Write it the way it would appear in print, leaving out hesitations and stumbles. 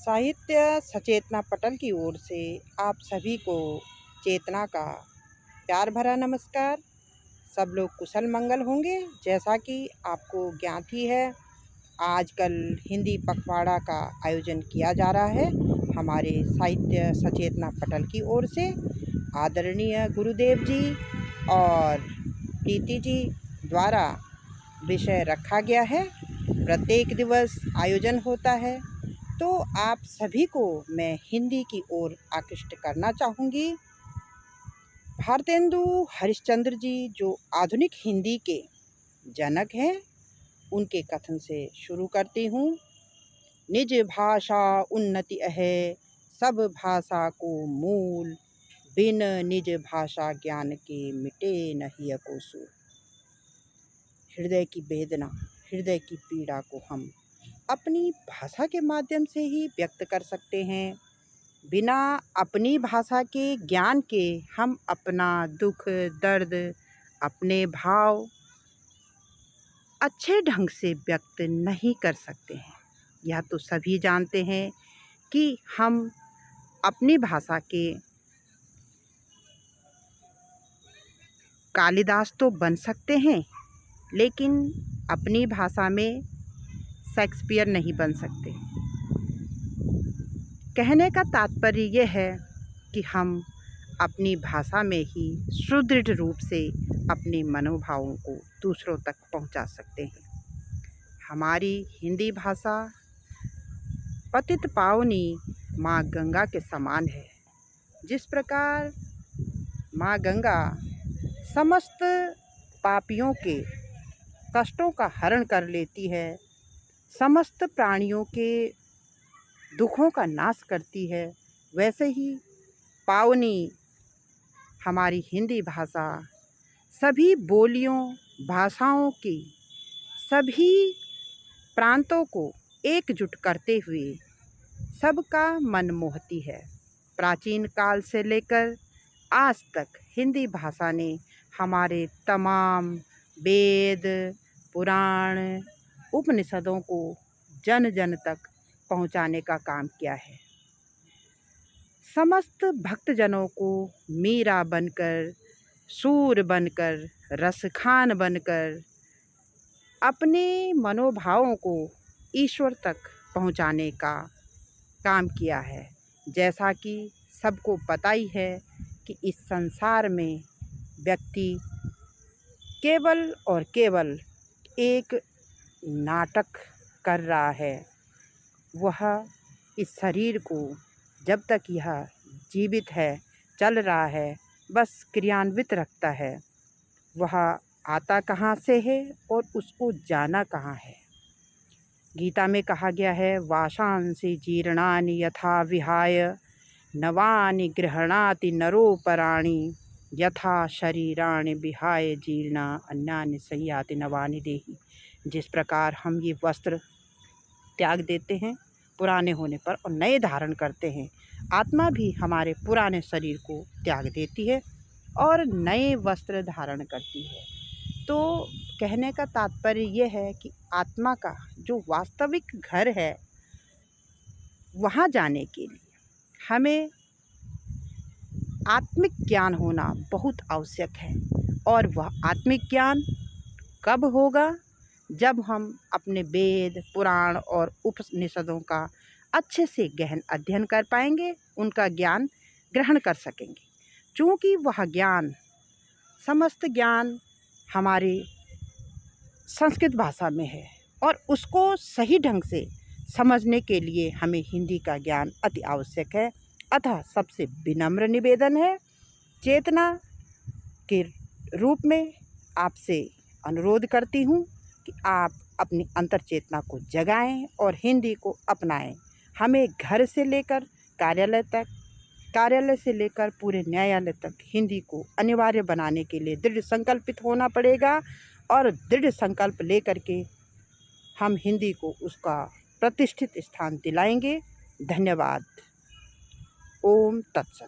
साहित्य सचेतना पटल की ओर से आप सभी को चेतना का प्यार भरा नमस्कार। सब लोग कुशल मंगल होंगे। जैसा कि आपको ज्ञात ही है, आजकल हिंदी पखवाड़ा का आयोजन किया जा रहा है हमारे साहित्य सचेतना पटल की ओर से। आदरणीय गुरुदेव जी और प्रीति जी द्वारा विषय रखा गया है, प्रत्येक दिवस आयोजन होता है। तो आप सभी को मैं हिंदी की ओर आकृष्ट करना चाहूँगी। भारतेंदु हरिश्चंद्र जी जो आधुनिक हिंदी के जनक हैं, उनके कथन से शुरू करती हूँ। निज भाषा उन्नति है, सब भाषा को मूल, बिन निज भाषा ज्ञान के मिटे नहीं को सूल। हृदय की वेदना, हृदय की पीड़ा को हम अपनी भाषा के माध्यम से ही व्यक्त कर सकते हैं। बिना अपनी भाषा के ज्ञान के हम अपना दुख दर्द, अपने भाव अच्छे ढंग से व्यक्त नहीं कर सकते हैं। यह तो सभी जानते हैं कि हम अपनी भाषा के कालिदास तो बन सकते हैं, लेकिन अपनी भाषा में शेक्सपियर नहीं बन सकते। कहने का तात्पर्य यह है कि हम अपनी भाषा में ही सुदृढ़ रूप से अपने मनोभावों को दूसरों तक पहुंचा सकते हैं। हमारी हिंदी भाषा पतित पावनी माँ गंगा के समान है। जिस प्रकार माँ गंगा समस्त पापियों के कष्टों का हरण कर लेती है, समस्त प्राणियों के दुखों का नाश करती है, वैसे ही पावनी हमारी हिंदी भाषा सभी बोलियों भाषाओं की सभी प्रांतों को एकजुट करते हुए सबका मन मोहती है। प्राचीन काल से लेकर आज तक हिंदी भाषा ने हमारे तमाम वेद, पुराण, उपनिषदों को जन जन तक पहुंचाने का काम किया है। समस्त भक्तजनों को मीरा बनकर, सूर बनकर, रसखान बनकर अपने मनोभावों को ईश्वर तक पहुंचाने का काम किया है। जैसा कि सबको पता ही है कि इस संसार में व्यक्ति केवल और केवल एक नाटक कर रहा है। वह इस शरीर को जब तक यह जीवित है, चल रहा है, बस क्रियान्वित रखता है। वह आता कहाँ से है और उसको जाना कहाँ है। गीता में कहा गया है, वाशांसि जीर्णानि यथा विहाय नवानि गृह्णाति नरोपराणि, यथा शरीराणि विहाय जीर्णा अन्यानि संयाति नवानि देहि। जिस प्रकार हम ये वस्त्र त्याग देते हैं पुराने होने पर और नए धारण करते हैं, आत्मा भी हमारे पुराने शरीर को त्याग देती है और नए वस्त्र धारण करती है। तो कहने का तात्पर्य यह है कि आत्मा का जो वास्तविक घर है, वहाँ जाने के लिए हमें आत्मिक ज्ञान होना बहुत आवश्यक है। और वह आत्मिक ज्ञान कब होगा? जब हम अपने वेद, पुराण और उपनिषदों का अच्छे से गहन अध्ययन कर पाएंगे, उनका ज्ञान ग्रहण कर सकेंगे। चूँकि वह ज्ञान, समस्त ज्ञान हमारी संस्कृत भाषा में है और उसको सही ढंग से समझने के लिए हमें हिंदी का ज्ञान अति आवश्यक है। अतः सबसे विनम्र निवेदन है, चेतना के रूप में आपसे अनुरोध करती हूँ कि आप अपनी अंतर चेतना को जगाएं और हिंदी को अपनाएं। हमें घर से लेकर कार्यालय तक, कार्यालय से लेकर पूरे न्यायालय तक हिंदी को अनिवार्य बनाने के लिए दृढ़ संकल्पित होना पड़ेगा और दृढ़ संकल्प लेकर के हम हिंदी को उसका प्रतिष्ठित स्थान दिलाएंगे। धन्यवाद। ओम तत्सत।